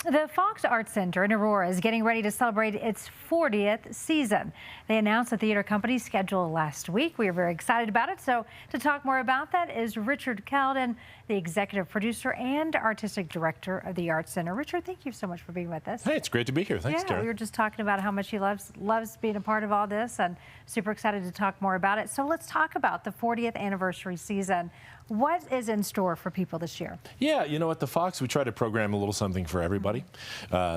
The Fox Arts Center in Aurora is getting ready to celebrate its 40th season. They announced the theater company's schedule last week. We are very excited about it. So to talk more about that is Richard Cowden, the executive producer and artistic director of the Arts Center. Richard, thank you so much for being with us. Hey, it's great to be here. Thanks, Karen. We were just talking about how much he loves being a part of all this, and super excited to talk more about it. So let's talk about the 40th anniversary season. What is in store for people this year? Yeah, you know, at the Fox, we try to program a little something for everybody.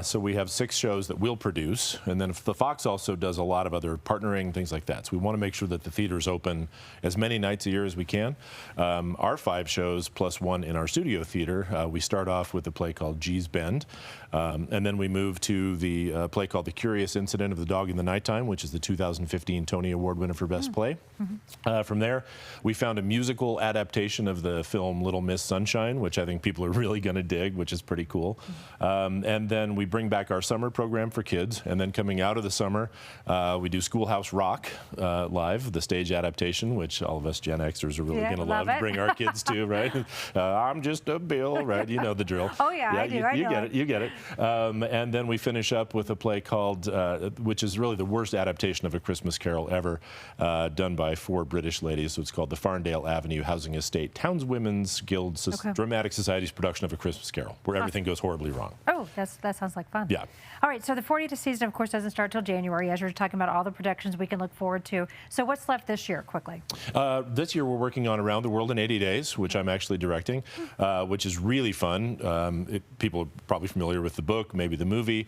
So we have 6 shows that we'll produce, and then the Fox also does a lot of other partnering, things like that. So we want to make sure that the theater is open as many nights a year as we can. Our 5 shows plus 1 in our studio theater. We start off with a play called G's Bend, and then we move to the play called The Curious Incident of the Dog in the Nighttime, which is the 2015 Tony Award winner for Best Play. From there, we found a musical adaptation of the film Little Miss Sunshine, which I think people are really going to dig, which is pretty cool. And then we bring back our summer program for kids, and then coming out of the summer, we do Schoolhouse Rock live, the stage adaptation, which all of us Gen Xers are really going to love to bring our kids to, right? I'm just a Bill, right? You know the drill. Oh yeah, I do. You get it. And then we finish up with a play called, which is really the worst adaptation of A Christmas Carol ever, done by 4 British ladies. So it's called the Farndale Avenue Housing Estate Townswomen's Guild Dramatic Society's production of A Christmas Carol, where everything goes horribly wrong. Oh, that sounds like fun. Yeah. All right, so the 40th season, of course, doesn't start till January, as you're talking about all the productions we can look forward to. So what's left this year, quickly? This year we're working on Around the World in 80 Days, which I'm actually directing, which is really fun. People are probably familiar with the book, maybe the movie.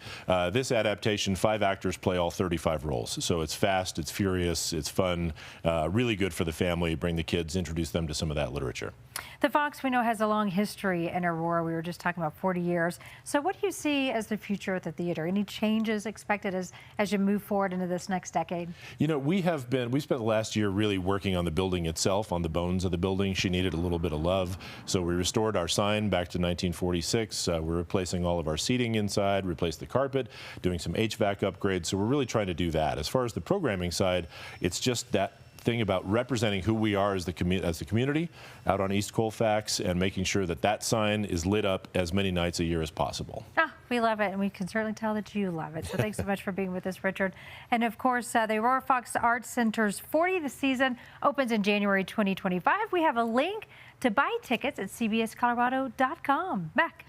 This adaptation, 5 actors play all 35 roles. So it's fast, it's furious, it's fun, really good for the family, bring the kids, introduce them to some of that literature. The Fox, we know, has a long history in Aurora. We were just talking about 40 years. So what do you see as the future of the theater? Any changes expected as you move forward into this next decade? You know, we spent the last year really working on the building itself, on the bones of the building. She needed a little bit of love. So we restored our sign back to 1946. We're replacing all of our seating inside, replaced the carpet, doing some HVAC upgrades. So we're really trying to do that. As far as the programming side, it's just that thing about representing who we are as the community out on East Colfax, and making sure that that sign is lit up as many nights a year as possible. We love it, and we can certainly tell that you love it. So thanks so much for being with us, Richard. And of course, the Aurora Fox Arts Center's 40th season opens in January 2025. We have a link to buy tickets at cbscolorado.com. Back.